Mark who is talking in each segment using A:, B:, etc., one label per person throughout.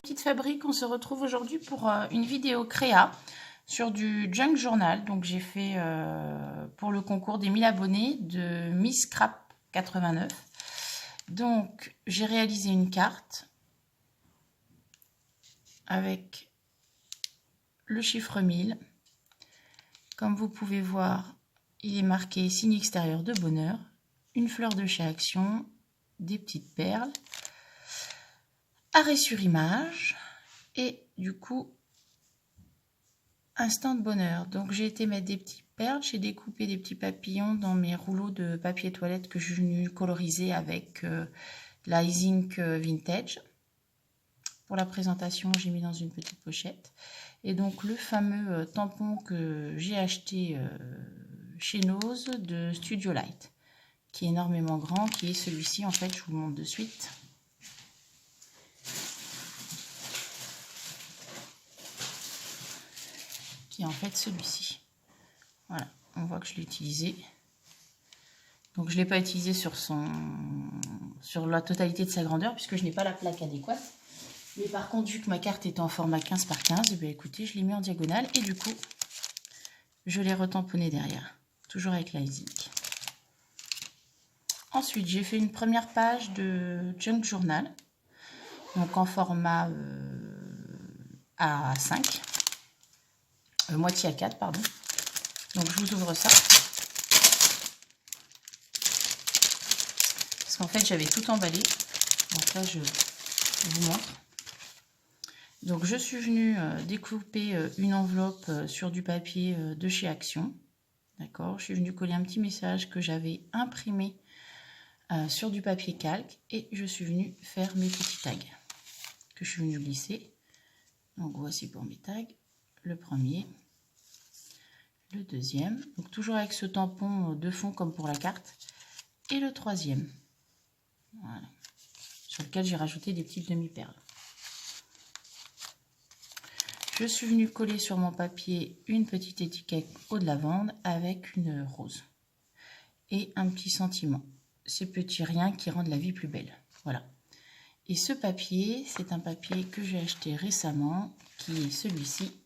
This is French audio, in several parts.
A: Petite fabrique, on se retrouve aujourd'hui pour une vidéo créa sur du junk journal. Donc j'ai fait pour le concours des 1000 abonnés de Miss Scrap 89. Donc j'ai réalisé une carte avec le chiffre 1000. Comme vous pouvez voir, il est marqué signe extérieur de bonheur, une fleur de chez Action, des petites perles, arrêt sur image et du coup instant de bonheur. Donc j'ai été mettre des petites perles, j'ai découpé des petits papillons dans mes rouleaux de papier toilette que je suis venue coloriser avec l'Ice Ink Vintage. Pour la présentation, j'ai mis dans une petite pochette. Et donc le fameux tampon que j'ai acheté chez Nose de Studio Light, qui est énormément grand, qui est celui-ci en fait, je vous le montre de suite. Qui est en fait celui-ci. Voilà, on voit que je l'ai utilisé. Donc je ne l'ai pas utilisé sur la totalité de sa grandeur, puisque je n'ai pas la plaque adéquate. Mais par contre, vu que ma carte est en format 15 par 15, eh bien, écoutez, je l'ai mis en diagonale et du coup, je l'ai retamponné derrière. Toujours avec l'Ice Ink. Ensuite, j'ai fait une première page de junk journal. Donc en format A5. Moitié A4, pardon. Donc je vous ouvre ça. Parce qu'en fait, j'avais tout emballé. Donc là, je vous montre. Donc je suis venue découper une enveloppe sur du papier de chez Action. D'accord. Je suis venue coller un petit message que j'avais imprimé sur du papier calque. Et je suis venue faire mes petits tags que je suis venue glisser. Donc voici pour mes tags. Le premier. Le deuxième. Donc toujours avec ce tampon de fond comme pour la carte. Et le troisième. Voilà. Sur lequel j'ai rajouté des petites demi-perles. Je suis venue coller sur mon papier une petite étiquette eau de lavande avec une rose. Et un petit sentiment. Ces petits riens qui rendent la vie plus belle. Voilà. Et ce papier, c'est un papier que j'ai acheté récemment, qui est celui-ci.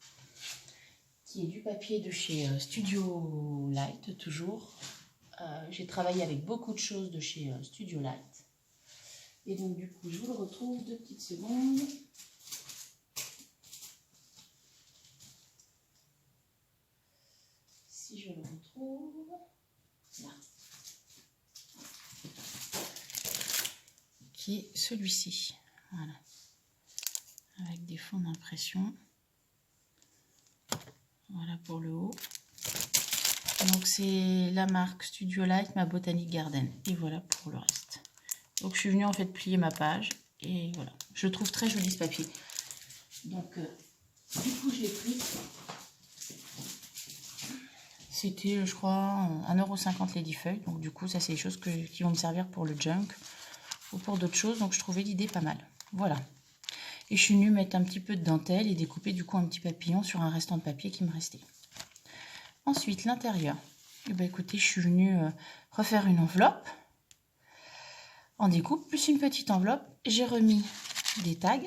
A: Qui est du papier de chez Studio Light, toujours. J'ai travaillé avec beaucoup de choses de chez Studio Light. Et donc du coup, je vous le retrouve 2 petites secondes. Si je le retrouve, là, qui est celui-ci, voilà, avec des fonds d'impression, voilà pour le haut. Donc c'est la marque Studio Light, ma Botanic Garden, et voilà pour le reste. Donc je suis venue en fait plier ma page, et voilà, je trouve très joli ce papier. Donc du coup je l'ai pris. C'était, je crois, 1,50 € les 10 feuilles. Donc du coup, ça c'est des choses qui vont me servir pour le junk ou pour d'autres choses. Donc je trouvais l'idée pas mal. Voilà. Et je suis venue mettre un petit peu de dentelle et découper du coup un petit papillon sur un restant de papier qui me restait. Ensuite, l'intérieur. Eh bien, écoutez, je suis venue refaire une enveloppe en découpe, plus une petite enveloppe. J'ai remis des tags.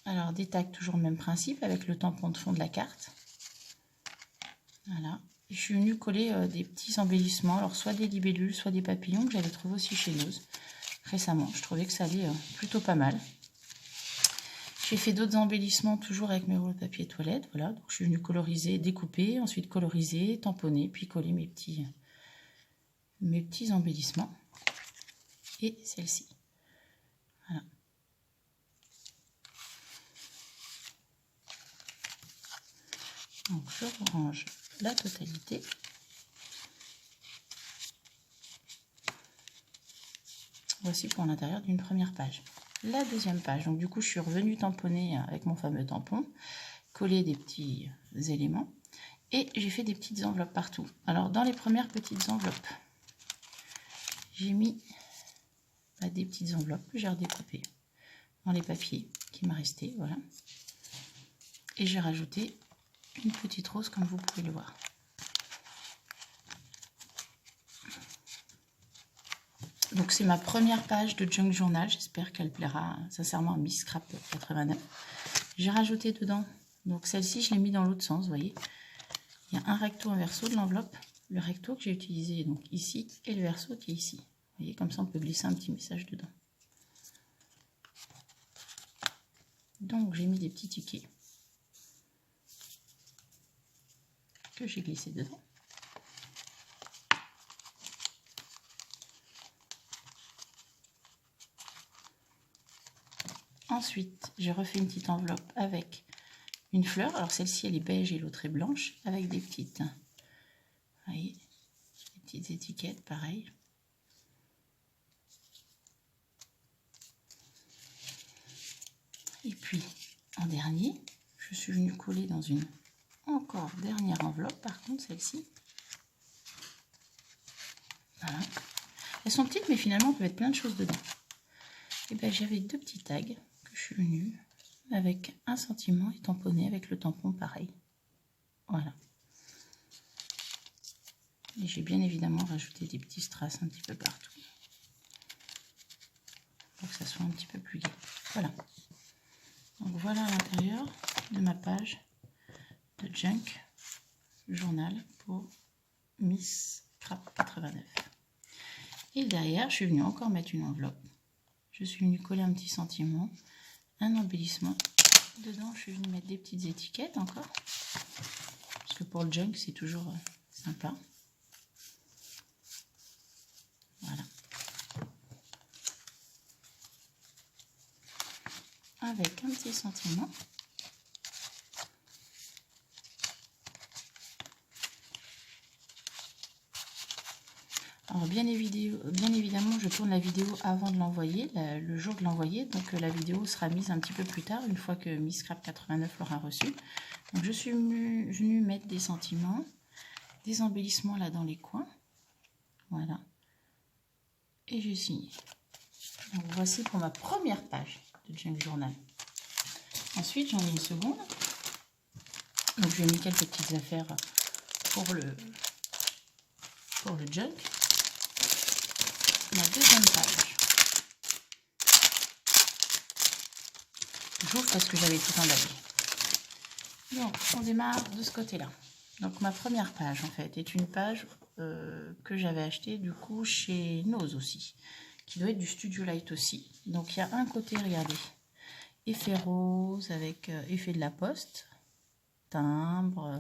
A: Alors des tags, toujours le même principe, avec le tampon de fond de la carte. Voilà. Je suis venue coller des petits embellissements, alors soit des libellules, soit des papillons que j'avais trouvé aussi chez Nose récemment. Je trouvais que ça allait plutôt pas mal. J'ai fait d'autres embellissements toujours avec mes rouleaux de papier toilette. Voilà, donc je suis venue coloriser, découper, ensuite coloriser, tamponner, puis coller mes petits embellissements. Et celle-ci. Voilà. Donc je range la totalité. Voici pour l'intérieur d'une première page. La deuxième page, donc du coup je suis revenue tamponner avec mon fameux tampon, coller des petits éléments et j'ai fait des petites enveloppes partout. Alors dans les premières petites enveloppes, j'ai mis des petites enveloppes que j'ai redécoupées dans les papiers qui me restaient, voilà. Et j'ai rajouté une petite rose comme vous pouvez le voir. Donc c'est ma première page de Junk Journal. J'espère qu'elle plaira sincèrement à Miss Scrap 89. J'ai rajouté dedans, donc celle-ci je l'ai mis dans l'autre sens, vous voyez. Il y a un recto, un verso de l'enveloppe. Le recto que j'ai utilisé donc ici et le verso qui est ici. Vous voyez, comme ça on peut glisser un petit message dedans. Donc j'ai mis des petits tickets que j'ai glissés dedans. Ensuite, j'ai refait une petite enveloppe avec une fleur. Alors celle-ci, elle est beige et l'autre est blanche, avec des petites, vous voyez, des petites étiquettes, pareil. Et puis, en dernier, je suis venue coller dans une encore dernière enveloppe, par contre, celle-ci. Voilà. Elles sont petites, mais finalement, on peut mettre plein de choses dedans. Et bien, j'avais deux petits tags que je suis venue avec un sentiment et tamponné avec le tampon pareil. Voilà. Et j'ai bien évidemment rajouté des petits strass un petit peu partout. Pour que ça soit un petit peu plus gai. Voilà. Donc voilà à l'intérieur de ma page de Junk Journal pour Miss Scrap 89. Et derrière, je suis venue encore mettre une enveloppe. Je suis venue coller un petit sentiment, un embellissement. Dedans, je suis venue mettre des petites étiquettes encore. Parce que pour le junk, c'est toujours sympa. Voilà. Avec un petit sentiment. Alors bien évidemment, je tourne la vidéo avant de l'envoyer, le jour de l'envoyer. Donc la vidéo sera mise un petit peu plus tard, une fois que Miss Scrap 89 l'aura reçue. Donc je suis venue mettre des sentiments, des embellissements là dans les coins. Voilà. Et j'ai signé. Donc voici pour ma première page de Junk Journal. Ensuite, j'en ai une seconde. Donc j'ai mis quelques petites affaires pour le junk. La deuxième page. J'ouvre parce que j'avais tout emballé. Donc, on démarre de ce côté-là. Donc, ma première page, en fait, est une page que j'avais achetée, du coup, chez Nose aussi, qui doit être du Studio Light aussi. Donc, il y a un côté, regardez, effet rose avec effet de la poste, timbre,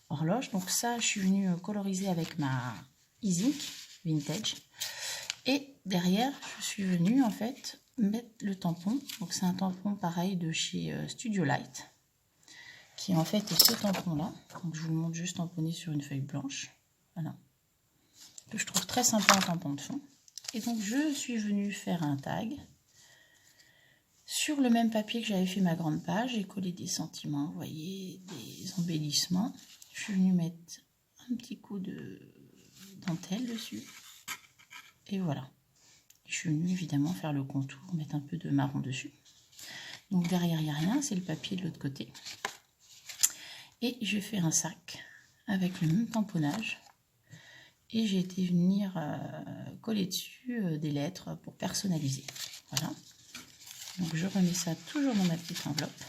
A: horloge. Donc, ça, je suis venue coloriser avec ma E-Ink Vintage. Et derrière, je suis venue en fait mettre le tampon. Donc c'est un tampon pareil de chez Studio Light, qui en fait est ce tampon-là. Donc je vous le montre juste tamponné sur une feuille blanche. Voilà. Que je trouve très sympa en tampon de fond. Et donc je suis venue faire un tag. Sur le même papier que j'avais fait ma grande page, j'ai collé des sentiments, vous voyez, des embellissements. Je suis venue mettre un petit coup de dentelle dessus. Et voilà. Je suis venue évidemment faire le contour, mettre un peu de marron dessus. Donc derrière, il n'y a rien, c'est le papier de l'autre côté. Et je fais un sac avec le même tamponnage. Et j'ai été venir coller dessus des lettres pour personnaliser. Voilà. Donc je remets ça toujours dans ma petite enveloppe.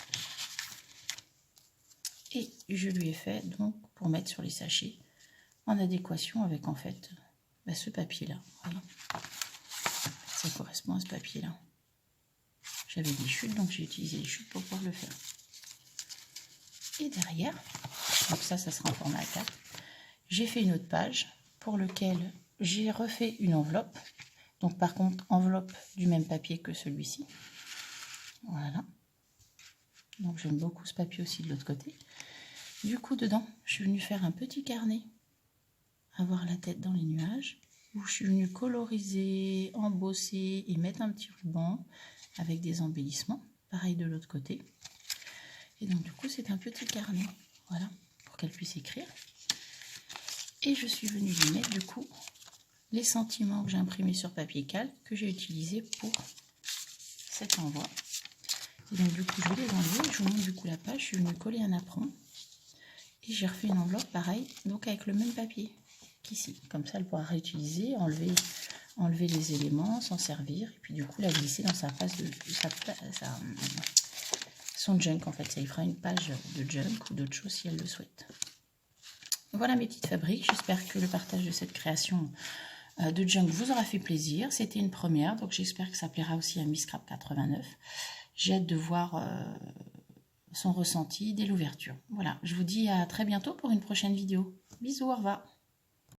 A: Et je lui ai fait donc pour mettre sur les sachets en adéquation avec en fait ce papier-là. Voilà. Ça correspond à ce papier-là. J'avais des chutes, donc j'ai utilisé les chutes pour pouvoir le faire. Et derrière, donc ça sera en format A4, j'ai fait une autre page pour laquelle j'ai refait une enveloppe. Donc par contre, enveloppe du même papier que celui-ci. Voilà. Donc j'aime beaucoup ce papier aussi de l'autre côté. Du coup, dedans, je suis venue faire un petit carnet, avoir la tête dans les nuages, où je suis venue coloriser, embosser et mettre un petit ruban avec des embellissements. Pareil de l'autre côté. Et donc du coup, c'est un petit carnet, voilà, pour qu'elle puisse écrire. Et je suis venue lui mettre du coup les sentiments que j'ai imprimés sur papier calque que j'ai utilisé pour cet envoi. Et donc du coup, je vais les enlever. Je vous montre du coup la page. Je suis venue coller un apron. Et j'ai refait une enveloppe pareil, donc avec le même papier qu'ici. Comme ça, elle pourra réutiliser, enlever enlever les éléments, s'en servir, et puis du coup la glisser dans sa page de son junk en fait. Ça lui fera une page de junk ou d'autres choses si elle le souhaite. Voilà mes petites fabriques. J'espère que le partage de cette création de junk vous aura fait plaisir. C'était une première, donc j'espère que ça plaira aussi à Miss Scrap 89. J'ai hâte de voir son ressenti dès l'ouverture. Voilà, je vous dis à très bientôt pour une prochaine vidéo. Bisous, au revoir.